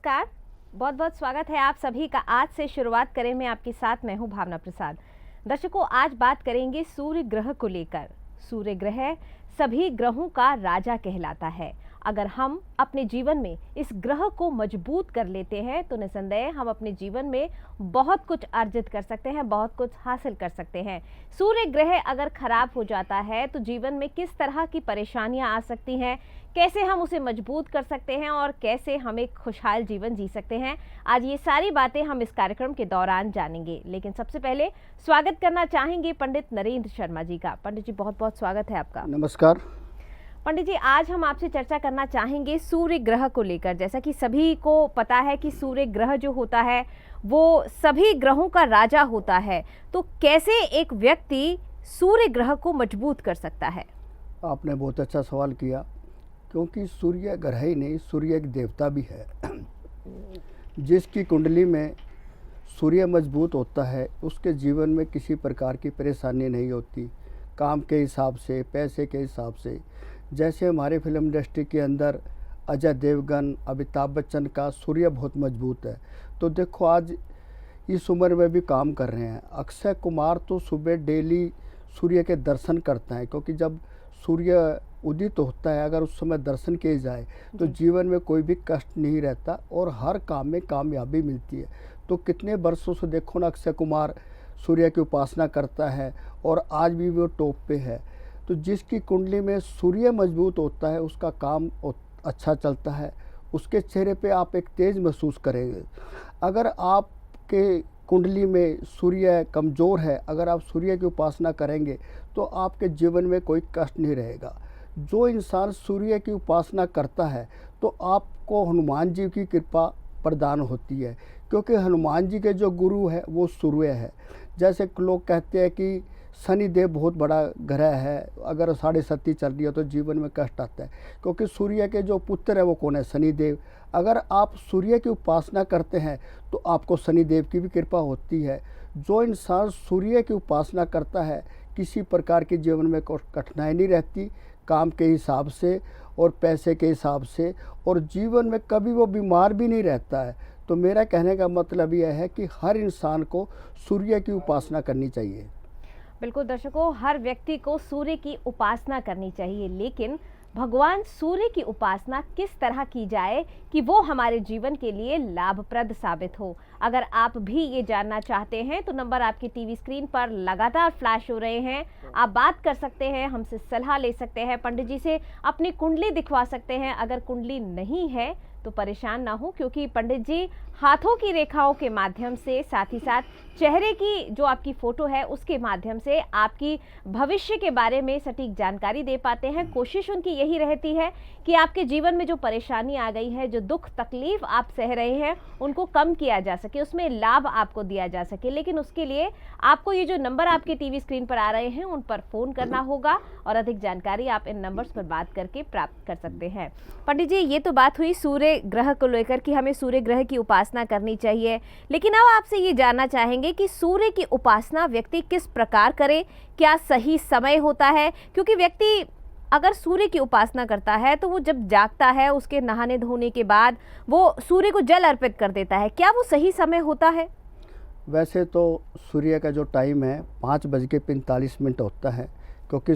नमस्कार, बहुत बहुत स्वागत है आप सभी का। आज से शुरुआत करें मैं आपके साथ, मैं हूं भावना प्रसाद। दर्शकों, आज बात करेंगे सूर्य ग्रह को लेकर। सूर्य ग्रह सभी ग्रहों का राजा कहलाता है। अगर हम अपने जीवन में इस ग्रह को मजबूत कर लेते हैं तो निसंदेह हम अपने जीवन में बहुत कुछ अर्जित कर सकते हैं, बहुत कुछ हासिल कर सकते हैं। सूर्य ग्रह अगर खराब हो जाता है तो जीवन में किस तरह की परेशानियां आ सकती हैं, कैसे हम उसे मजबूत कर सकते हैं और कैसे हम एक खुशहाल जीवन जी सकते हैं, आज ये सारी बातें हम इस कार्यक्रम के दौरान जानेंगे। लेकिन सबसे पहले स्वागत करना चाहेंगे पंडित नरेंद्र शर्मा जी का। पंडित जी, बहुत बहुत स्वागत है आपका। नमस्कार पंडित जी, आज हम आपसे चर्चा करना चाहेंगे सूर्य ग्रह को लेकर। जैसा कि सभी को पता है कि सूर्य ग्रह जो होता है वो सभी ग्रहों का राजा होता है, तो कैसे एक व्यक्ति सूर्य ग्रह को मजबूत कर सकता है? आपने बहुत अच्छा सवाल किया, क्योंकि सूर्य ग्रह ही नहीं, सूर्य एक देवता भी है। जिसकी कुंडली में सूर्य मजबूत होता है उसके जीवन में किसी प्रकार की परेशानी नहीं होती, काम के हिसाब से, पैसे के हिसाब से। जैसे हमारे फिल्म इंडस्ट्री के अंदर अजय देवगन, अमिताभ बच्चन का सूर्य बहुत मजबूत है। तो देखो, आज इस उम्र में भी काम कर रहे हैं। अक्षय कुमार तो सुबह डेली सूर्य के दर्शन करता है, क्योंकि जब सूर्य उदित होता है, अगर उस समय दर्शन किए जाए तो जीवन में कोई भी कष्ट नहीं रहता और हर काम में कामयाबी मिलती है। तो कितने वर्षों से देखो ना, अक्षय कुमार सूर्य की उपासना करता है और आज भी वो टॉप पे है। तो जिसकी कुंडली में सूर्य मजबूत होता है उसका काम अच्छा चलता है, उसके चेहरे पे आप एक तेज महसूस करेंगे। अगर आपके कुंडली में सूर्य कमज़ोर है, अगर आप सूर्य की उपासना करेंगे तो आपके जीवन में कोई कष्ट नहीं रहेगा। जो इंसान सूर्य की उपासना करता है तो आपको हनुमान जी की कृपा प्रदान होती है, क्योंकि हनुमान जी के जो गुरु है वो सूर्य है। जैसे लोग कहते हैं कि शनिदेव बहुत बड़ा ग्रह है, अगर साढ़े सती चल रही है तो जीवन में कष्ट आता है, क्योंकि सूर्य के जो पुत्र है वो कौन है? शनिदेव। अगर आप सूर्य की उपासना करते हैं तो आपको शनिदेव की भी कृपा होती है। जो इंसान सूर्य की उपासना करता है किसी प्रकार के जीवन में कठिनाई नहीं रहती, काम के हिसाब से और पैसे के हिसाब से, और जीवन में कभी वो बीमार भी नहीं रहता है। तो मेरा कहने का मतलब यह है कि हर इंसान को सूर्य की उपासना करनी चाहिए। बिल्कुल दर्शकों, हर व्यक्ति को सूर्य की उपासना करनी चाहिए, लेकिन भगवान सूर्य की उपासना किस तरह की जाए कि वो हमारे जीवन के लिए लाभप्रद साबित हो। अगर आप भी ये जानना चाहते हैं तो नंबर आपकी टीवी स्क्रीन पर लगातार फ्लैश हो रहे हैं। आप बात कर सकते हैं, हमसे सलाह ले सकते हैं, पंडित जी से अपनी कुंडली दिखवा सकते हैं। अगर कुंडली नहीं है तो परेशान ना हो, क्योंकि पंडित जी हाथों की रेखाओं के माध्यम से, साथ ही साथ चेहरे की जो आपकी फोटो है उसके माध्यम से आपकी भविष्य के बारे में सटीक जानकारी दे पाते हैं। कोशिश उनकी यही रहती है कि आपके जीवन में जो परेशानी आ गई है, जो दुख तकलीफ आप सह रहे हैं, उनको कम किया जा सके, उसमें लाभ आपको दिया जा सके। लेकिन उसके लिए आपको ये जो नंबर आपके टीवी स्क्रीन पर आ रहे हैं उन पर फोन करना होगा और अधिक जानकारी आप इन नंबर्स पर बात करके प्राप्त कर सकते हैं। पंडित जी, ये तो बात हुई सूर्य ग्रह को लेकर कि हमें सूर्य ग्रह की उपासना करनी चाहिए, लेकिन अब आपसे ये जानना चाहेंगे कि सूर्य की उपासना व्यक्ति किस प्रकार करे, क्या सही समय होता है? क्योंकि व्यक्ति अगर सूर्य की उपासना करता है तो वो जब जागता है उसके नहाने धोने के बाद वो सूर्य को जल अर्पित कर देता है, क्या वो सही समय होता है? वैसे तो सूर्य का जो टाइम है 5:45 होता है, क्योंकि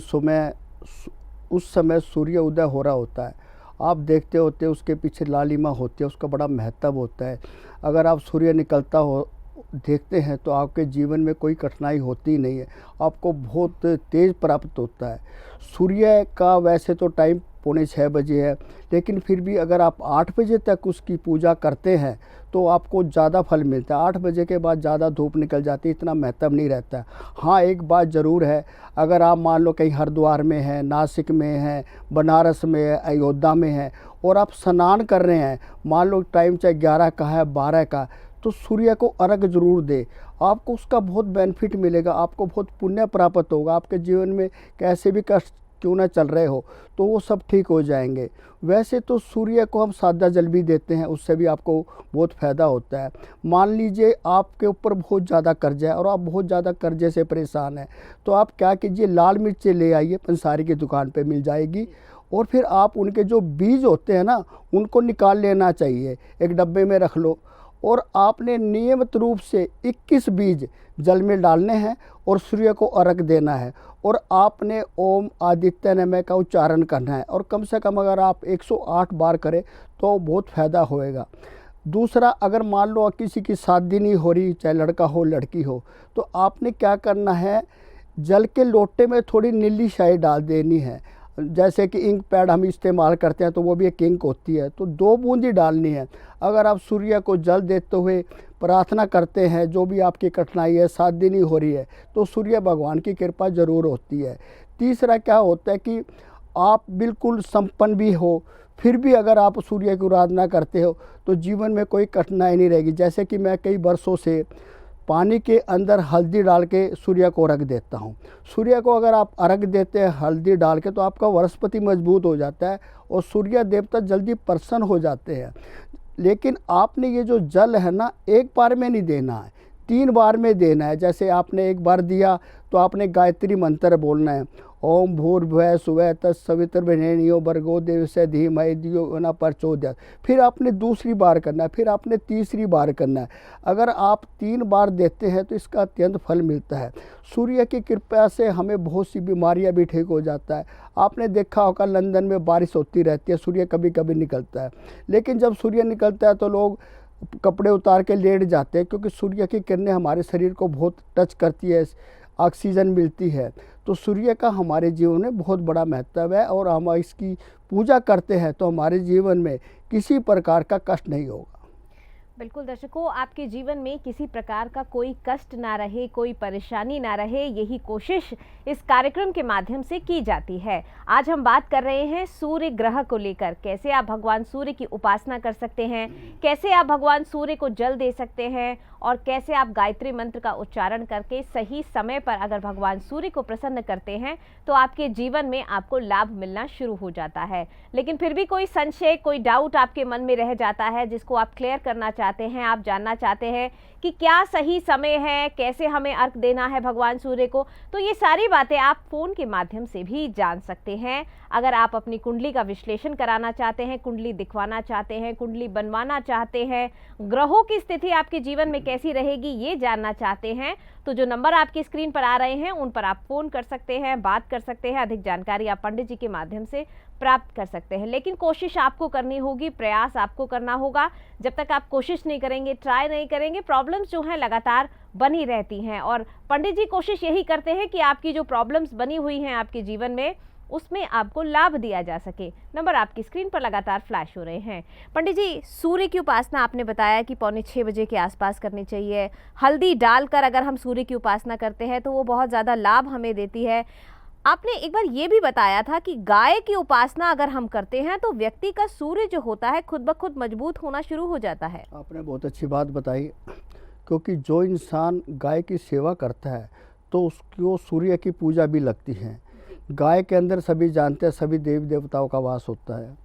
उस समय सूर्य उदय हो रहा होता है। आप देखते होते उसके पीछे लालिमा होती है, उसका बड़ा महत्व होता है। अगर आप सूर्य निकलता हो देखते हैं तो आपके जीवन में कोई कठिनाई होती नहीं है, आपको बहुत तेज़ प्राप्त होता है। सूर्य का वैसे तो टाइम 5:45 है, लेकिन फिर भी अगर आप 8 बजे तक उसकी पूजा करते हैं तो आपको ज़्यादा फल मिलता है। 8 बजे के बाद ज़्यादा धूप निकल जाती है, इतना महत्व नहीं रहता है। हाँ, एक बात ज़रूर है, अगर आप मान लो कहीं हरिद्वार में हैं, नासिक में हैं, बनारस में है, अयोध्या में है और आप स्नान कर रहे हैं, मान लो टाइम चाहे 11 का है, 12 का, तो सूर्य को अर्घ जरूर दे, आपको उसका बहुत बेनिफिट मिलेगा, आपको बहुत पुण्य प्राप्त होगा। आपके जीवन में कैसे भी कष्ट क्यों ना चल रहे हो, तो वो सब ठीक हो जाएंगे। वैसे तो सूर्य को हम सादा जल भी देते हैं, उससे भी आपको बहुत फ़ायदा होता है। मान लीजिए आपके ऊपर बहुत ज़्यादा कर्जा है और आप बहुत ज़्यादा कर्जे से परेशान हैं, तो आप क्या कीजिए, लाल मिर्चें ले आइए, पंसारी की दुकान पे मिल जाएगी। और फिर आप उनके जो बीज होते हैं ना, उनको निकाल लेना चाहिए, एक डब्बे में रख लो। और आपने नियमित रूप से 21 बीज जल में डालने हैं और सूर्य को अर्घ देना है। और आपने ओम आदित्य नमः का उच्चारण करना है, और कम से कम अगर आप 108 बार करें तो बहुत फ़ायदा होएगा। दूसरा, अगर मान लो किसी की शादी नहीं हो रही, चाहे लड़का हो लड़की हो, तो आपने क्या करना है, जल के लोटे में थोड़ी नीली स्याही डाल देनी है। जैसे कि इंक पैड हम इस्तेमाल करते हैं तो वो भी एक इंक होती है, तो 2 बूंद ही डालनी है। अगर आप सूर्य को जल देते हुए प्रार्थना करते हैं, जो भी आपकी कठिनाई है, शादी नहीं हो रही है, तो सूर्य भगवान की कृपा ज़रूर होती है। तीसरा क्या होता है कि आप बिल्कुल संपन्न भी हो, फिर भी अगर आप सूर्य की आराधना करते हो तो जीवन में कोई कठिनाई नहीं रहेगी। जैसे कि मैं कई वर्षों से पानी के अंदर हल्दी डाल के सूर्य को अर्घ देता हूँ। सूर्य को अगर आप अर्घ देते हैं हल्दी डाल के, तो आपका वनस्पति मजबूत हो जाता है और सूर्य देवता जल्दी प्रसन्न हो जाते हैं। लेकिन आपने ये जो जल है ना, एक बार में नहीं देना है, 3 बार में देना है। जैसे आपने एक बार दिया तो आपने गायत्री मंत्र बोलना है, ओम भूर्भुवः स्वः तत्सवितुर्वरेण्यो भर्गो देवस्य धीमहि धियो न प्रचोदयात्। फिर आपने दूसरी बार करना है, फिर आपने तीसरी बार करना है। अगर आप 3 बार देते हैं तो इसका अत्यंत फल मिलता है। सूर्य की कृपा से हमें बहुत सी बीमारियां भी ठीक हो जाता है। आपने देखा होगा लंदन में बारिश होती रहती है, सूर्य कभी कभी निकलता है, लेकिन जब सूर्य निकलता है तो लोग कपड़े उतार के लेट जाते हैं, क्योंकि सूर्य की किरणें हमारे शरीर को बहुत टच करती है, ऑक्सीजन मिलती है। तो सूर्य का हमारे जीवन में बहुत बड़ा महत्व है, और हम इसकी पूजा करते हैं तो हमारे जीवन में किसी प्रकार का कष्ट नहीं होगा। बिल्कुल दर्शकों, आपके जीवन में किसी प्रकार का कोई कष्ट ना रहे, कोई परेशानी ना रहे, यही कोशिश इस कार्यक्रम के माध्यम से की जाती है। आज हम बात कर रहे हैं सूर्य ग्रह को लेकर, कैसे आप भगवान सूर्य की उपासना कर सकते हैं, कैसे आप भगवान सूर्य को जल दे सकते हैं, और कैसे आप गायत्री मंत्र का उच्चारण करके सही समय पर अगर भगवान सूर्य को प्रसन्न करते हैं तो आपके जीवन में आपको लाभ मिलना शुरू हो जाता है। लेकिन फिर भी कोई संशय, कोई डाउट आपके मन में रह जाता है जिसको आप क्लियर करना चाहते हैं, आप जानना चाहते हैं कि क्या सही समय है, कैसे हमें अर्घ देना है भगवान सूर्य को, तो ये सारी बातें आप फ़ोन के माध्यम से भी जान सकते हैं। अगर आप अपनी कुंडली का विश्लेषण कराना चाहते हैं, कुंडली दिखवाना चाहते हैं, कुंडली बनवाना चाहते हैं, ग्रहों की स्थिति आपके जीवन में कैसी रहेगी ये जानना चाहते हैं, तो जो नंबर आपकी स्क्रीन पर आ रहे हैं उन पर आप फ़ोन कर सकते हैं, बात कर सकते हैं। अधिक जानकारी आप पंडित जी के माध्यम से प्राप्त कर सकते हैं। लेकिन कोशिश आपको करनी होगी, प्रयास आपको करना होगा। जब तक आप कोशिश नहीं करेंगे, ट्राई नहीं करेंगे, प्रॉब्लम्स जो हैं लगातार बनी रहती हैं। और पंडित जी कोशिश यही करते हैं कि आपकी जो प्रॉब्लम्स बनी हुई हैं आपके जीवन में, उसमें आपको लाभ दिया जा सके। नंबर आपकी स्क्रीन पर लगातार फ्लैश हो रहे हैं। पंडित जी, सूर्य की उपासना आपने बताया कि 5:45 बजे के आसपास करनी चाहिए। हल्दी डालकर अगर हम सूर्य की उपासना करते हैं तो वो बहुत ज़्यादा लाभ हमें देती है। आपने एक बार ये भी बताया था कि गाय की उपासना अगर हम करते हैं तो व्यक्ति का सूर्य जो होता है खुद ब खुद मजबूत होना शुरू हो जाता है। आपने बहुत अच्छी बात बताई, क्योंकि जो इंसान गाय की सेवा करता है तो उसको सूर्य की पूजा भी लगती है। गाय के अंदर सभी जानते हैं सभी देवी देवताओं का वास होता है।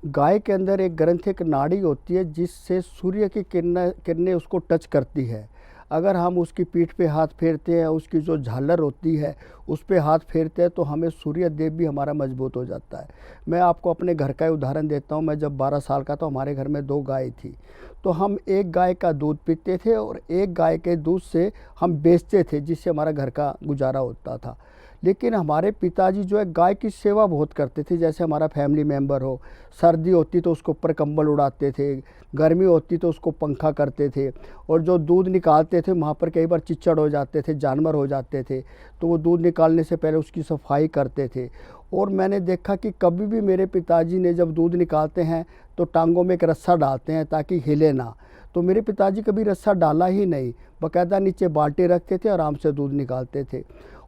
गाय के अंदर एक ग्रंथि, एक नाड़ी होती है जिससे सूर्य की किरणें उसको टच करती है। अगर हम उसकी पीठ पे हाथ फेरते हैं, उसकी जो झालर होती है उस पे हाथ फेरते हैं, तो हमें सूर्य देव भी हमारा मजबूत हो जाता है। मैं आपको अपने घर का उदाहरण देता हूँ। मैं जब 12 साल का था, हमारे घर में 2 गाय थी, तो हम एक गाय का दूध पीते थे और एक गाय के दूध से हम बेचते थे, जिससे हमारा घर का गुजारा होता था। लेकिन हमारे पिताजी जो है गाय की सेवा बहुत करते थे। जैसे हमारा फैमिली मेम्बर हो, सर्दी होती तो उसके ऊपर कंबल उड़ाते थे, गर्मी होती तो उसको पंखा करते थे, और जो दूध निकालते थे वहाँ पर कई बार चिच्चड़ हो जाते थे, जानवर हो जाते थे, तो वो दूध निकालने से पहले उसकी सफाई करते थे। और मैंने देखा कि कभी भी मेरे पिताजी ने जब दूध निकालते हैं तो टांगों में एक रस्सा डालते हैं ताकि हिले ना। तो मेरे पिताजी कभी रस्सा डाला ही नहीं, बाकायदा नीचे बाल्टी रखते थे, आराम से दूध निकालते थे।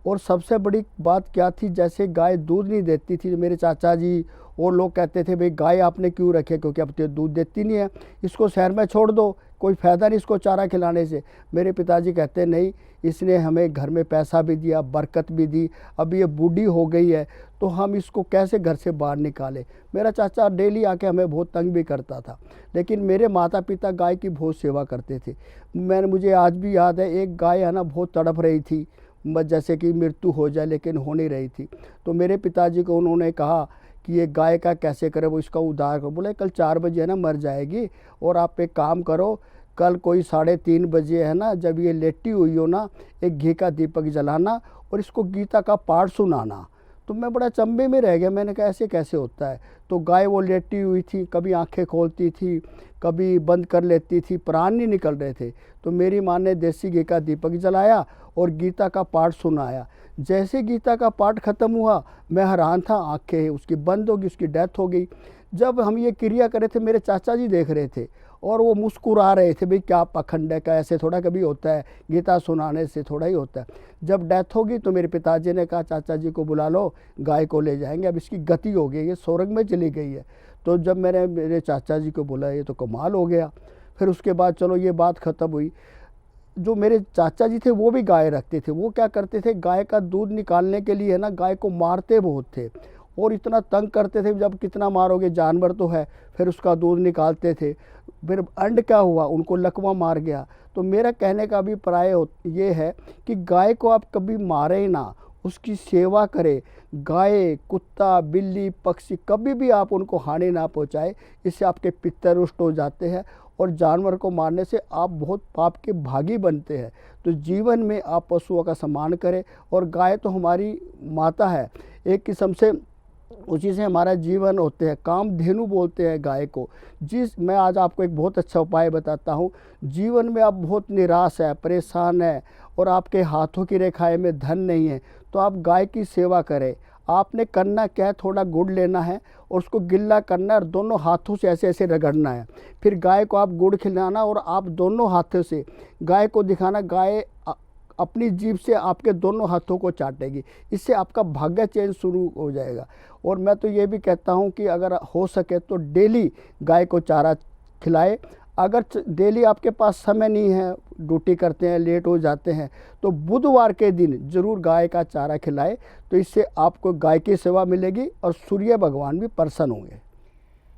और सबसे बड़ी बात क्या थी, जैसे गाय दूध नहीं देती थी, मेरे चाचा जी और लोग कहते थे भाई गाय आपने क्यों रखी है, क्योंकि अब तो दूध देती नहीं है, इसको शहर में छोड़ दो, कोई फ़ायदा नहीं इसको चारा खिलाने से। मेरे पिताजी कहते नहीं, इसने हमें घर में पैसा भी दिया, बरकत भी दी, अब ये बूढ़ी हो गई है तो हम इसको कैसे घर से बाहर निकालें। मेरा चाचा डेली आके हमें बहुत तंग भी करता था, लेकिन मेरे माता पिता गाय की बहुत सेवा करते थे। मुझे आज भी याद है, एक गाय है ना बहुत तड़प रही थी, जैसे कि मृत्यु हो जाए, लेकिन हो नहीं रही थी। तो मेरे पिताजी को उन्होंने कहा कि ये गाय का कैसे करें, वो इसका उद्धार करो। बोले कल 4 बजे है ना मर जाएगी, और आप एक काम करो, कल कोई 3:30 बजे है ना, जब ये लेटी हुई हो ना, एक घी का दीपक जलाना और इसको गीता का पाठ सुनाना। तो मैं बड़ा चंबे में रह गया, मैंने कहा ऐसे कैसे होता है। तो गाय वो लेटी हुई थी, कभी आंखें खोलती थी, कभी बंद कर लेती थी, प्राण नहीं निकल रहे थे। तो मेरी माँ ने देसी घी का दीपक जलाया और गीता का पाठ सुनाया। जैसे गीता का पाठ खत्म हुआ, मैं हैरान था, आंखें उसकी बंद हो गई, उसकी डेथ हो गई। जब हम ये क्रिया कर रहे थे, मेरे चाचा जी देख रहे थे और वो मुस्कुरा रहे थे, भाई क्या पखंड है, का ऐसे थोड़ा कभी होता है, गीता सुनाने से थोड़ा ही होता है। जब डेथ होगी तो मेरे पिताजी ने कहा चाचा जी को बुला लो, गाय को ले जाएंगे, अब इसकी गति हो गई, ये स्वर्ग में चली गई है। तो जब मैंने मेरे चाचा जी को बुलाया, ये तो कमाल हो गया। फिर उसके बाद चलो ये बात ख़त्म हुई। जो मेरे चाचा जी थे वो भी गाय रखते थे। वो क्या करते थे, गाय का दूध निकालने के लिए ना गाय को मारते बहुत थे और इतना तंग करते थे, जब कितना मारोगे, जानवर तो है। फिर उसका दूध निकालते थे। फिर अंड क्या हुआ, उनको लकवा मार गया। तो मेरा कहने का अभिप्राय ये है कि गाय को आप कभी मारे ही ना, उसकी सेवा करें। गाय, कुत्ता, बिल्ली, पक्षी, कभी भी आप उनको हानि ना पहुँचाए, इससे आपके पितर रुष्ट हो जाते हैं और जानवर को मारने से आप बहुत पाप के भागी बनते हैं। तो जीवन में आप पशुओं का सम्मान करें। और गाय तो हमारी माता है एक किस्म से, उसी से हमारा जीवन होते हैं। कामधेनु बोलते हैं गाय को। मैं आज आपको एक बहुत अच्छा उपाय बताता हूँ। जीवन में आप बहुत निराश है, परेशान है और आपके हाथों की रेखाएं में धन नहीं है, तो आप गाय की सेवा करें। आपने करना क्या है, थोड़ा गुड़ लेना है और उसको गिल्ला करना है और दोनों हाथों से ऐसे ऐसे रगड़ना है। फिर गाय को आप गुड़ खिलाना और आप दोनों हाथों से गाय को दिखाना, गाय अपनी जीभ से आपके दोनों हाथों को चाटेगी। इससे आपका भाग्य चेंज शुरू हो जाएगा। और मैं तो ये भी कहता हूँ कि अगर हो सके तो डेली गाय को चारा खिलाए। अगर डेली आपके पास समय नहीं है, ड्यूटी करते हैं, लेट हो जाते हैं, तो बुधवार के दिन ज़रूर गाय का चारा खिलाए। तो इससे आपको गाय की सेवा मिलेगी और सूर्य भगवान भी प्रसन्न होंगे।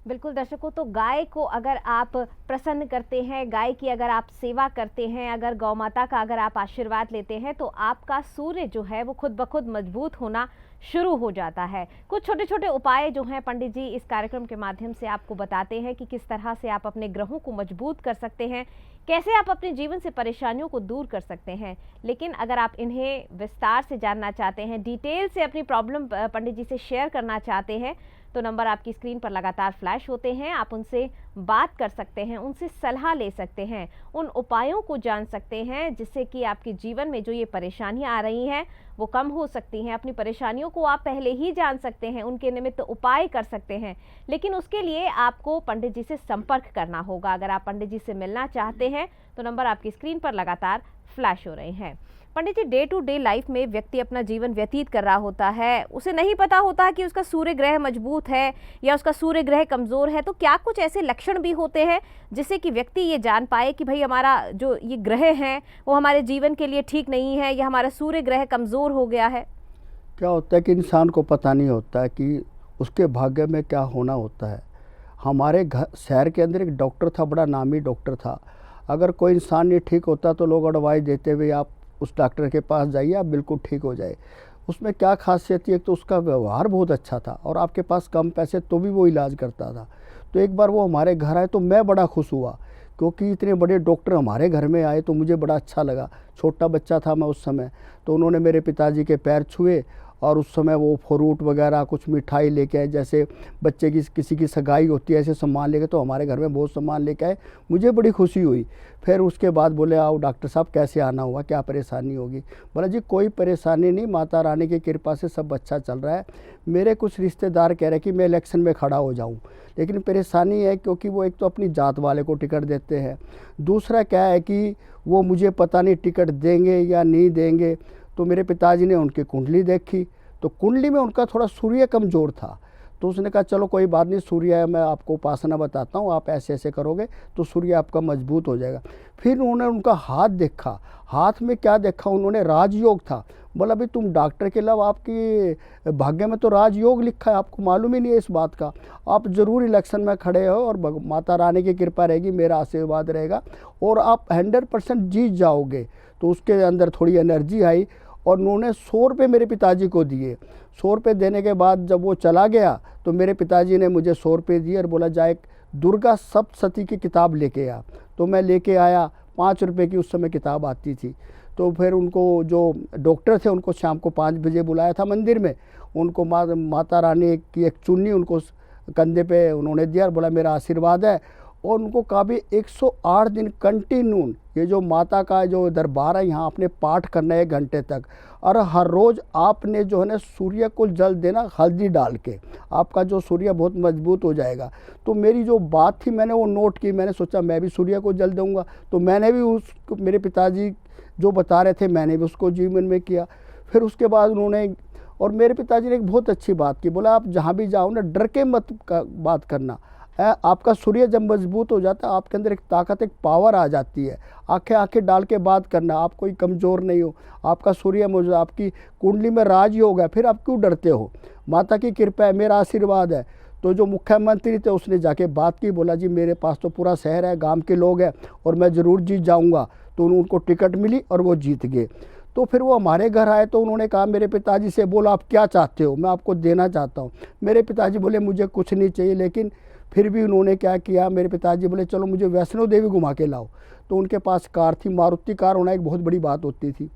बिल्कुल दर्शकों, तो गाय को अगर आप प्रसन्न करते हैं, गाय की अगर आप सेवा करते हैं, अगर गौ माता का अगर आप आशीर्वाद लेते हैं, तो आपका सूर्य जो है वो खुद ब खुद मजबूत होना शुरू हो जाता है। कुछ छोटे छोटे उपाय जो हैं पंडित जी इस कार्यक्रम के माध्यम से आपको बताते हैं कि किस तरह से आप अपने ग्रहों को मजबूत कर सकते हैं, कैसे आप अपने जीवन से परेशानियों को दूर कर सकते हैं। लेकिन अगर आप इन्हें विस्तार से जानना चाहते हैं, डिटेल से अपनी प्रॉब्लम पंडित जी से शेयर करना चाहते हैं, तो नंबर आपकी स्क्रीन पर लगातार फ्लैश होते हैं। आप उनसे बात कर सकते हैं, उनसे सलाह ले सकते हैं, उन उपायों को जान सकते हैं जिससे कि आपके जीवन में जो ये परेशानियां आ रही हैं वो कम हो सकती हैं। अपनी परेशानियों को आप पहले ही जान सकते हैं, उनके निमित्त उपाय कर सकते हैं, लेकिन उसके लिए आपको पंडित जी से संपर्क करना होगा। अगर आप पंडित जी से मिलना चाहते हैं तो नंबर आपकी स्क्रीन पर लगातार फ्लैश हो रहे हैं। पंडित जी, डे टू डे लाइफ में व्यक्ति अपना जीवन व्यतीत कर रहा होता है, उसे नहीं पता होता कि उसका सूर्य ग्रह मजबूत है या उसका सूर्य ग्रह कमज़ोर है। तो क्या कुछ ऐसे लक्षण भी होते हैं जिससे कि व्यक्ति ये जान पाए कि भाई हमारा जो ये ग्रह हैं वो हमारे जीवन के लिए ठीक नहीं है या हमारा सूर्य ग्रह कमज़ोर हो गया है? क्या होता है कि इंसान को पता नहीं होता है कि उसके भाग्य में क्या होना होता है। हमारे घर शहर के अंदर एक डॉक्टर था, बड़ा नामी डॉक्टर था। अगर कोई इंसान नहीं ठीक होता तो लोग एडवाइस देते हुए आप उस डॉक्टर के पास जाइए, आप बिल्कुल ठीक हो जाए। उसमें क्या खासियत थी, एक तो उसका व्यवहार बहुत अच्छा था और आपके पास कम पैसे तो भी वो इलाज करता था। तो एक बार वो हमारे घर आए तो मैं बड़ा खुश हुआ, क्योंकि इतने बड़े डॉक्टर हमारे घर में आए तो मुझे बड़ा अच्छा लगा। छोटा बच्चा था मैं उस समय, तो उन्होंने मेरे पिताजी के पैर छुए और उस समय वो फ्रूट वगैरह कुछ मिठाई लेके आए, जैसे बच्चे की किसी की सगाई होती है ऐसे सामान लेके, तो हमारे घर में बहुत सामान लेके आए। मुझे बड़ी खुशी हुई। फिर उसके बाद बोले आओ डॉक्टर साहब कैसे आना हुआ, क्या परेशानी होगी? बोला जी कोई परेशानी नहीं, माता रानी की कृपा से सब अच्छा चल रहा है। मेरे कुछ रिश्तेदार कह रहे कि मैं इलेक्शन में खड़ा हो जाऊँ, लेकिन परेशानी है क्योंकि वो एक तो अपनी जात वाले को टिकट देते हैं, दूसरा क्या है कि वो मुझे पता नहीं टिकट देंगे या नहीं देंगे। तो मेरे पिताजी ने उनकी कुंडली देखी तो कुंडली में उनका थोड़ा सूर्य कमज़ोर था। तो उसने कहा चलो कोई बात नहीं, सूर्य मैं आपको उपासना बताता हूँ, आप ऐसे ऐसे करोगे तो सूर्य आपका मजबूत हो जाएगा। फिर उन्होंने उनका हाथ देखा, हाथ में क्या देखा उन्होंने, राजयोग था। बोला भाई तुम डॉक्टर के अलावा आपकी भाग्य में तो राजयोग लिखा है, आपको मालूम ही नहीं है इस बात का, आप ज़रूर इलेक्शन में खड़े हो और माता रानी की कृपा रहेगी, मेरा आशीर्वाद रहेगा और आप 100% जीत जाओगे। तो उसके अंदर थोड़ी एनर्जी आई और उन्होंने 100 रुपये मेरे पिताजी को दिए। 100 रुपये देने के बाद जब वो चला गया तो मेरे पिताजी ने मुझे 100 रुपये दिए और बोला जा एक दुर्गा सप्तशती की किताब लेके आ। तो मैं लेके आया, 5 रुपये की उस समय किताब आती थी। तो फिर उनको जो डॉक्टर थे उनको शाम को 5 बजे बुलाया था मंदिर में, उनको माता रानी की एक चुन्नी उनको कंधे पे उन्होंने दिया और बोला मेरा आशीर्वाद है। और उनको कहा भी 108 दिन कंटिन्यू ये जो माता का जो दरबार है यहाँ आपने पाठ करना है 1 घंटे तक, और हर रोज़ आपने जो है ना सूर्य को जल देना हल्दी डाल के, आपका जो सूर्य बहुत मजबूत हो जाएगा। तो मेरी जो बात थी मैंने वो नोट की, मैंने सोचा मैं भी सूर्य को जल दूँगा। तो मैंने भी उसको, मेरे पिताजी जो बता रहे थे मैंने भी उसको जीवन में किया। फिर उसके बाद उन्होंने, और मेरे पिताजी ने एक बहुत अच्छी बात की, बोला आप जहाँ भी जाओ ना डर के मत बात करना, आपका सूर्य जब मजबूत हो जाता है आपके अंदर एक ताकत, एक पावर आ जाती है, आंखें डाल के बात करना, आप कोई कमज़ोर नहीं हो, आपका सूर्य मौजूद, आपकी कुंडली में राजयोग है, फिर आप क्यों डरते हो, माता की कृपा है, मेरा आशीर्वाद है। तो जो मुख्यमंत्री थे उसने जाके बात की, बोला जी मेरे पास तो पूरा शहर है, गांव के लोग हैं और मैं ज़रूर जीत जाऊंगा। तो उनको टिकट मिली और वो जीत गए। तो फिर वो हमारे घर आए तो उन्होंने कहा मेरे पिताजी से, बोला आप क्या चाहते हो, मैं आपको देना चाहता हूँ। मेरे पिताजी बोले मुझे कुछ नहीं चाहिए, लेकिन फिर भी उन्होंने क्या किया, मेरे पिताजी बोले चलो मुझे वैष्णो देवी घुमा के लाओ। तो उनके पास कार थी, मारुति कार होना एक बहुत बड़ी बात होती थी।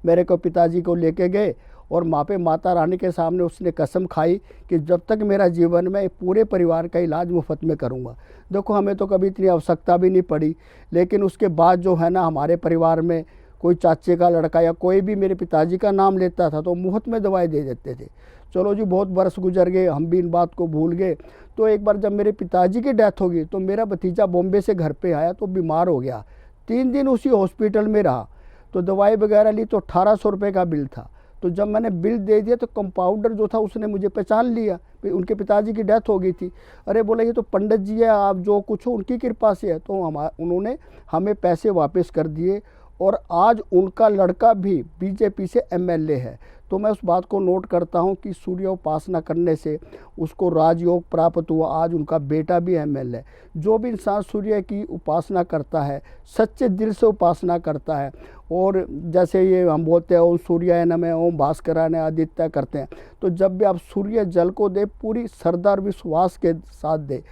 मेरे को पिताजी को लेके गए और वहाँ पे माता रानी के सामने उसने कसम खाई कि जब तक मेरा जीवन में पूरे परिवार का इलाज मुफ्त में करूँगा। देखो हमें तो कभी इतनी आवश्यकता भी नहीं पड़ी, लेकिन उसके बाद जो है ना हमारे परिवार में कोई चाचे का लड़का या कोई भी मेरे पिताजी का नाम लेता था तो मुफ्त में दवाई दे देते थे। चलो जी बहुत बरस गुजर गए, हम भी इन बात को भूल गए। तो एक बार जब मेरे पिताजी की डेथ होगी तो मेरा भतीजा बॉम्बे से घर पे आया तो बीमार हो गया, 3 दिन उसी हॉस्पिटल में रहा। तो दवाई वगैरह ली तो 1800 रुपये का बिल था। तो जब मैंने बिल दे दिया तो कंपाउंडर जो था उसने मुझे पहचान लिया, उनके पिताजी की डेथ हो गई थी। अरे बोला ये तो पंडित जी है, आप जो कुछ हो उनकी कृपा से है। तो उन्होंने हमें पैसे वापस कर दिए और आज उनका लड़का भी बीजेपी से एमएलए है। तो मैं उस बात को नोट करता हूं कि सूर्य उपासना करने से उसको राजयोग प्राप्त हुआ, आज उनका बेटा भी एमएलए है। जो भी इंसान सूर्य की उपासना करता है, सच्चे दिल से उपासना करता है, और जैसे ये हम बोलते हैं ओम सूर्याय नमः, ओम भास्कराय नमः, आदित्य करते हैं, तो जब भी आप सूर्य जल को दे पूरी श्रद्धा और विश्वास के साथ दे,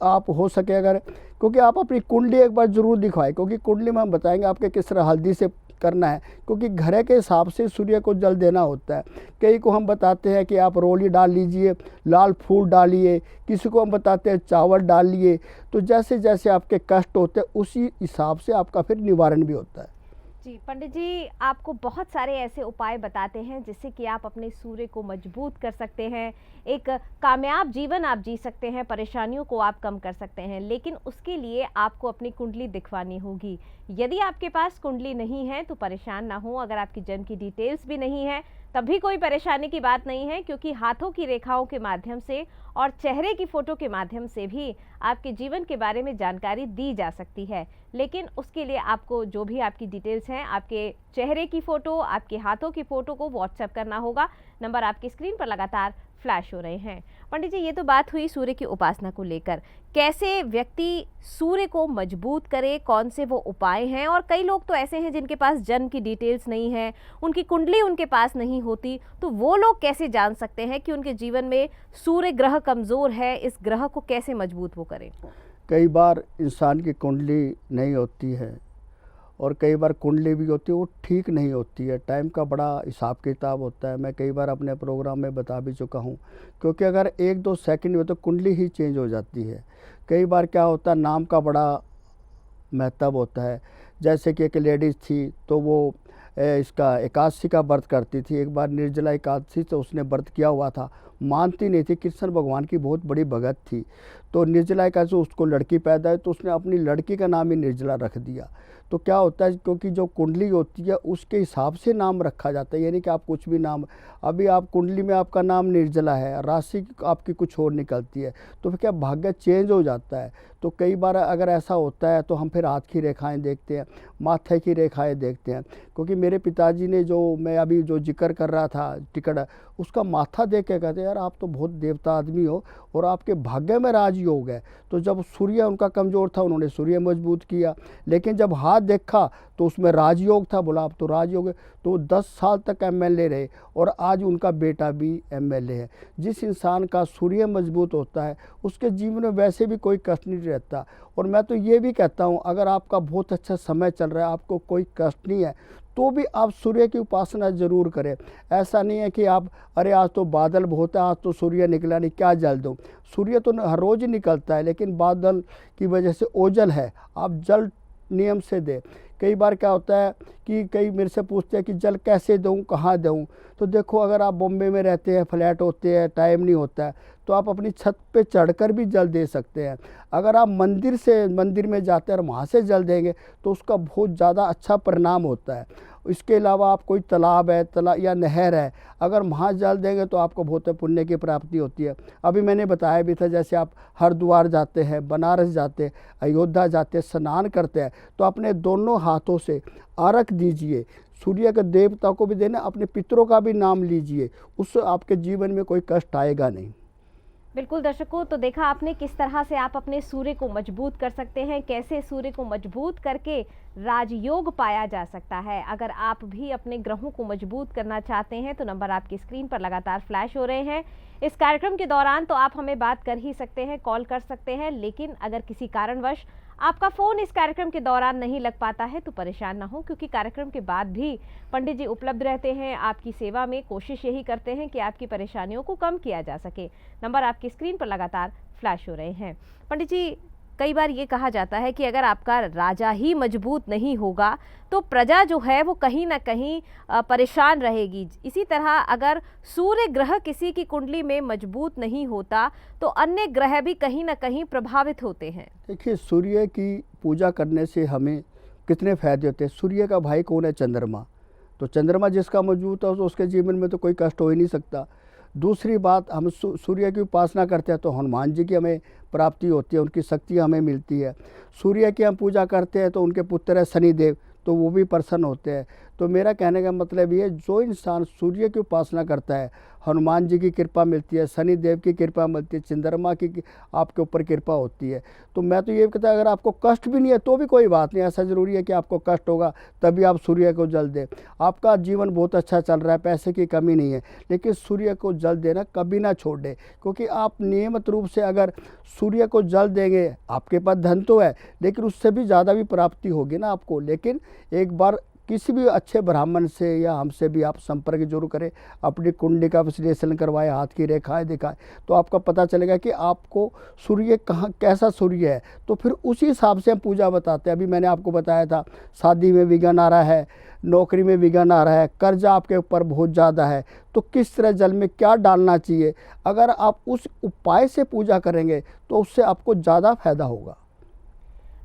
आप हो सके अगर, क्योंकि आप अपनी कुंडली एक बार जरूर दिखवाएं, क्योंकि कुंडली में हम बताएंगे आपके किस तरह हल्दी से करना है, क्योंकि घर के हिसाब से सूर्य को जल देना होता है। कई को हम बताते हैं कि आप रोली डाल लीजिए, लाल फूल डालिए, किसी को हम बताते हैं चावल डालिए। तो जैसे जैसे आपके कष्ट होते हैं उसी हिसाब से आपका फिर निवारण भी होता है। जी पंडित जी, आपको बहुत सारे ऐसे उपाय बताते हैं जिससे कि आप अपने सूर्य को मजबूत कर सकते हैं, एक कामयाब जीवन आप जी सकते हैं, परेशानियों को आप कम कर सकते हैं। लेकिन उसके लिए आपको अपनी कुंडली दिखवानी होगी। यदि आपके पास कुंडली नहीं है तो परेशान ना हो, अगर आपकी जन्म की डिटेल्स भी नहीं है तब भी कोई परेशानी की बात नहीं है, क्योंकि हाथों की रेखाओं के माध्यम से और चेहरे की फोटो के माध्यम से भी आपके जीवन के बारे में जानकारी दी जा सकती है। लेकिन उसके लिए आपको जो भी आपकी डिटेल्स हैं, आपके चेहरे की फ़ोटो, आपके हाथों की फ़ोटो को व्हाट्सएप करना होगा। नंबर आपकी स्क्रीन पर लगातार फ्लैश हो रहे हैं। पंडित जी, ये तो बात हुई सूर्य की उपासना को लेकर, कैसे व्यक्ति सूर्य को मजबूत करे, कौन से वो उपाय हैं। और कई लोग तो ऐसे हैं जिनके पास जन्म की डिटेल्स नहीं है, उनकी कुंडली उनके पास नहीं होती, तो वो लोग कैसे जान सकते हैं कि उनके जीवन में सूर्य ग्रह कमज़ोर है, इस ग्रह को कैसे मजबूत वो करें? कई बार इंसान की कुंडली नहीं होती है और कई बार कुंडली भी होती है वो ठीक नहीं होती है, टाइम का बड़ा हिसाब किताब होता है। मैं कई बार अपने प्रोग्राम में बता भी चुका हूँ, क्योंकि अगर 1-2 सेकंड में तो कुंडली ही चेंज हो जाती है। कई बार क्या होता है, नाम का बड़ा महत्व होता है। जैसे कि एक लेडीज़ थी तो वो इसका एकादशी का व्रत करती थी, एक बार निर्जला एकादशी तो उसने व्रत किया हुआ था, मानती नहीं थी, कृष्ण भगवान की बहुत बड़ी भगत थी। तो निर्जला का जो उसको लड़की पैदा है तो उसने अपनी लड़की का नाम ही निर्जला रख दिया। तो क्या होता है, क्योंकि जो कुंडली होती है उसके हिसाब से नाम रखा जाता है, यानी कि आप कुछ भी नाम, अभी आप कुंडली में आपका नाम निर्जला है, राशि आपकी कुछ और निकलती है, तो फिर क्या भाग्य चेंज हो जाता है। तो कई बार अगर ऐसा होता है तो हम फिर हाथ की रेखाएं देखते हैं, माथे की रेखाएं देखते हैं, क्योंकि मेरे पिताजी ने जो मैं अभी जो जिक्र कर रहा था टिकट, उसका माथा देख के कहते यार आप तो बहुत देवता आदमी हो और आपके भाग्य में राजयोग है। तो जब सूर्य उनका कमज़ोर था उन्होंने सूर्य मजबूत किया, लेकिन जब हाथ देखा तो उसमें राजयोग था, बोला आप तो राजयोग है। तो 10 साल तक एमएलए रहे और आज उनका बेटा भी एमएलए है। जिस इंसान का सूर्य मजबूत होता है उसके जीवन में वैसे भी कोई कष्ट नहीं रहता। और मैं तो ये भी कहता हूँ, अगर आपका बहुत अच्छा समय चल रहा है, आपको कोई कष्ट नहीं है, तो भी आप सूर्य की उपासना ज़रूर करें। ऐसा नहीं है कि आप अरे आज तो बादल बहुत है, आज तो सूर्य निकला नहीं, क्या जल दूँ। सूर्य तो हर रोज़ ही निकलता है, लेकिन बादल की वजह से ओझल है, आप जल नियम से दें। कई बार क्या होता है कि कई मेरे से पूछते हैं कि जल कैसे दूँ, कहाँ दूँ। तो देखो, अगर आप बॉम्बे में रहते हैं, फ्लैट होते हैं, टाइम नहीं होता है, तो आप अपनी छत पे चढ़कर भी जल दे सकते हैं। अगर आप मंदिर में जाते हैं और वहाँ से जल देंगे तो उसका बहुत ज़्यादा अच्छा परिणाम होता है। इसके अलावा आप कोई तालाब है या नहर है, अगर वहाँ जल देंगे तो आपको बहुत पुण्य की प्राप्ति होती है। अभी मैंने बताया भी था, जैसे आप हरिद्वार जाते हैं, बनारस जाते हैं, अयोध्या जाते हैं, स्नान करते हैं, तो अपने दोनों हाथों से अर्घ दीजिए, सूर्य के देवता को भी देना, अपने पितरों का भी नाम लीजिए, उससे आपके जीवन में कोई कष्ट आएगा नहीं। बिल्कुल दर्शकों, तो देखा आपने किस तरह से आप अपने सूर्य को मजबूत कर सकते हैं, कैसे सूर्य को मजबूत करके राजयोग पाया जा सकता है। अगर आप भी अपने ग्रहों को मजबूत करना चाहते हैं तो नंबर आपकी स्क्रीन पर लगातार फ्लैश हो रहे हैं। इस कार्यक्रम के दौरान तो आप हमें बात कर ही सकते हैं, कॉल कर सकते हैं, लेकिन अगर किसी कारणवश आपका फ़ोन इस कार्यक्रम के दौरान नहीं लग पाता है तो परेशान ना हो, क्योंकि कार्यक्रम के बाद भी पंडित जी उपलब्ध रहते हैं आपकी सेवा में। कोशिश यही करते हैं कि आपकी परेशानियों को कम किया जा सके। नंबर आपकी स्क्रीन पर लगातार फ्लैश हो रहे हैं। पंडित जी, कई बार ये कहा जाता है कि अगर आपका राजा ही मजबूत नहीं होगा तो प्रजा जो है वो कहीं ना कहीं परेशान रहेगी। इसी तरह अगर सूर्य ग्रह किसी की कुंडली में मजबूत नहीं होता तो अन्य ग्रह भी कहीं ना कहीं प्रभावित होते हैं। देखिए, सूर्य की पूजा करने से हमें कितने फायदे होते हैं। सूर्य का भाई कौन है? चंद्रमा। तो चंद्रमा जिसका मजबूत है तो उसके जीवन में तो कोई कष्ट हो ही नहीं सकता। दूसरी बात, हम सूर्य की उपासना करते हैं तो हनुमान जी की हमें प्राप्ति होती है, उनकी शक्ति हमें मिलती है। सूर्य की हम पूजा करते हैं तो उनके पुत्र है शनिदेव, तो वो भी प्रसन्न होते हैं। तो मेरा कहने का मतलब ये है, जो इंसान सूर्य की उपासना करता है, हनुमान जी की कृपा मिलती है, शनिदेव की कृपा मिलती है, चंद्रमा की आपके ऊपर कृपा होती है। तो मैं तो ये कहता है, अगर आपको कष्ट भी नहीं है तो भी कोई बात नहीं, ऐसा ज़रूरी है कि आपको कष्ट होगा तभी आप सूर्य को जल दें। आपका जीवन बहुत अच्छा चल रहा है, पैसे की कमी नहीं है, लेकिन सूर्य को जल देना कभी ना छोड़ दें, क्योंकि आप नियमित रूप से अगर सूर्य को जल देंगे, आपके पास धन तो है लेकिन उससे भी ज़्यादा भी प्राप्ति होगी ना आपको। लेकिन एक बार किसी भी अच्छे ब्राह्मण से या हमसे भी आप संपर्क जरूर करें, अपनी कुंडली का विश्लेषण करवाएं, हाथ की रेखाएं दिखाएं, तो आपका पता चलेगा कि आपको सूर्य कहाँ कैसा सूर्य है। तो फिर उसी हिसाब से हम पूजा बताते हैं। अभी मैंने आपको बताया था, शादी में विघ्न आ रहा है, नौकरी में विघ्न आ रहा है, कर्जा आपके ऊपर बहुत ज़्यादा है, तो किस तरह जल में क्या डालना चाहिए, अगर आप उस उपाय से पूजा करेंगे तो उससे आपको ज़्यादा फायदा होगा।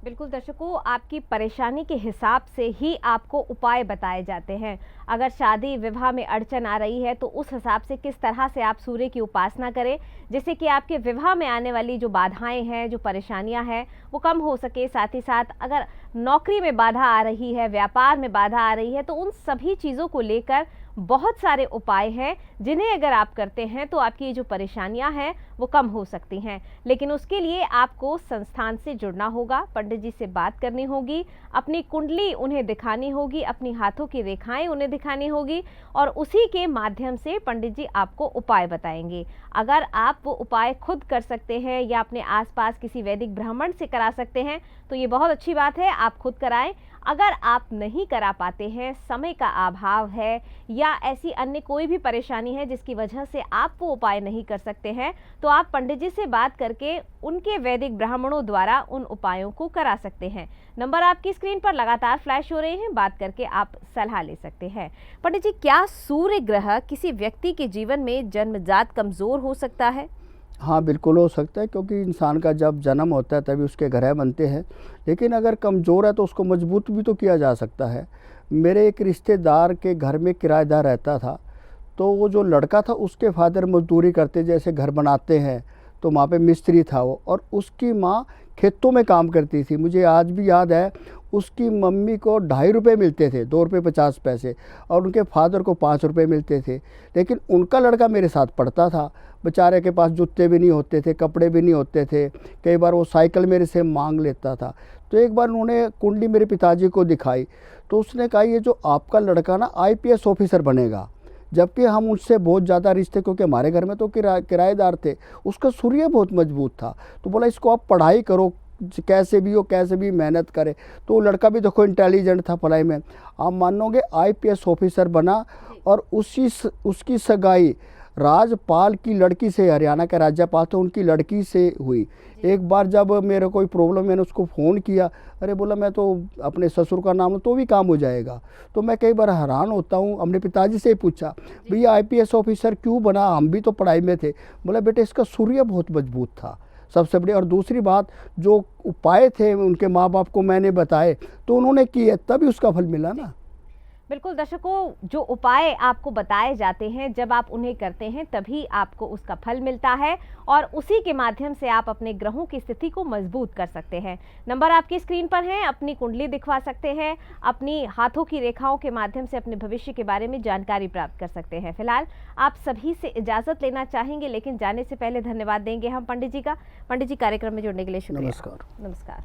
बिल्कुल दर्शकों, आपकी परेशानी के हिसाब से ही आपको उपाय बताए जाते हैं। अगर शादी विवाह में अड़चन आ रही है तो उस हिसाब से किस तरह से आप सूर्य की उपासना करें, जिससे कि आपके विवाह में आने वाली जो बाधाएं हैं, जो परेशानियां हैं, वो कम हो सके। साथ ही साथ अगर नौकरी में बाधा आ रही है, व्यापार में बाधा आ रही है, तो उन सभी चीज़ों को लेकर बहुत सारे उपाय हैं जिन्हें अगर आप करते हैं तो आपकी जो परेशानियां हैं वो कम हो सकती हैं। लेकिन उसके लिए आपको संस्थान से जुड़ना होगा, पंडित जी से बात करनी होगी, अपनी कुंडली उन्हें दिखानी होगी, अपनी हाथों की रेखाएं उन्हें दिखानी होगी और उसी के माध्यम से पंडित जी आपको उपाय बताएंगे। अगर आप वो उपाय खुद कर सकते हैं या अपने आसपास किसी वैदिक ब्राह्मण से करा सकते हैं तो ये बहुत अच्छी बात है, आप खुद कराएं। अगर आप नहीं करा पाते हैं, समय का अभाव है या ऐसी अन्य कोई भी परेशानी है जिसकी वजह से आप वो उपाय नहीं कर सकते हैं, तो आप पंडित जी से बात करके उनके वैदिक ब्राह्मणों द्वारा उन उपायों को करा सकते हैं। नंबर आपकी स्क्रीन पर लगातार फ्लैश हो रहे हैं, बात करके आप सलाह ले सकते हैं। पंडित जी, क्या सूर्य ग्रह किसी व्यक्ति के जीवन में जन्मजात कमजोर हो सकता है? हाँ, बिल्कुल हो सकता है, क्योंकि इंसान का जब जन्म होता है तभी उसके ग्रह बनते हैं। लेकिन अगर कमज़ोर है तो उसको मजबूत भी तो किया जा सकता है। मेरे एक रिश्तेदार के घर में किराएदार रहता था, तो वो जो लड़का था उसके फादर मजदूरी करते, जैसे घर बनाते हैं, तो वहाँ पे मिस्त्री था वो, और उसकी माँ खेतों में काम करती थी। मुझे आज भी याद है, उसकी मम्मी को 2.5 रुपये मिलते थे, 2 रुपये 50 पैसे, और उनके फादर को 5 रुपये मिलते थे। लेकिन उनका लड़का मेरे साथ पढ़ता था। बेचारे के पास जूते भी नहीं होते थे, कपड़े भी नहीं होते थे। कई बार वो साइकिल मेरे से मांग लेता था। तो एक बार उन्होंने कुंडली मेरे पिताजी को दिखाई, तो उसने कहा ये जो आपका लड़का ना IPS ऑफिसर बनेगा। जबकि हम उससे बहुत ज़्यादा रिश्ते, क्योंकि हमारे घर में तो किराएदार थे। उसका सूर्य बहुत मजबूत था, तो बोला इसको आप पढ़ाई करो, कैसे भी हो, कैसे भी मेहनत करे। तो वो लड़का भी देखो इंटेलिजेंट था पढ़ाई में। आप मानोगे IPS ऑफिसर बना, और उसकी सगाई राजपाल की लड़की से, हरियाणा के राज्यपाल थे उनकी लड़की से हुई। एक बार जब मेरे कोई प्रॉब्लम, मैंने उसको फ़ोन किया, अरे बोला मैं तो अपने ससुर का नाम लूँ तो भी काम हो जाएगा। तो मैं कई बार हैरान होता हूँ। हमने पिताजी से ही पूछा, भैया IPS ऑफिसर क्यों बना, हम भी तो पढ़ाई में थे। बोला बेटे इसका सूर्य बहुत मजबूत था, सबसे बड़ी। और दूसरी बात, जो उपाय थे उनके माँ बाप को मैंने बताए, तो उन्होंने किए, तभी उसका फल मिला ना। बिल्कुल दर्शकों, जो उपाय आपको बताए जाते हैं जब आप उन्हें करते हैं तभी आपको उसका फल मिलता है, और उसी के माध्यम से आप अपने ग्रहों की स्थिति को मजबूत कर सकते हैं। नंबर आपकी स्क्रीन पर है, अपनी कुंडली दिखवा सकते हैं, अपनी हाथों की रेखाओं के माध्यम से अपने भविष्य के बारे में जानकारी प्राप्त कर सकते हैं। फिलहाल आप सभी से इजाजत लेना चाहेंगे, लेकिन जाने से पहले धन्यवाद देंगे हम पंडित जी का। पंडित जी, कार्यक्रम में जुड़ने के लिए शुक्रिया। नमस्कार। नमस्कार।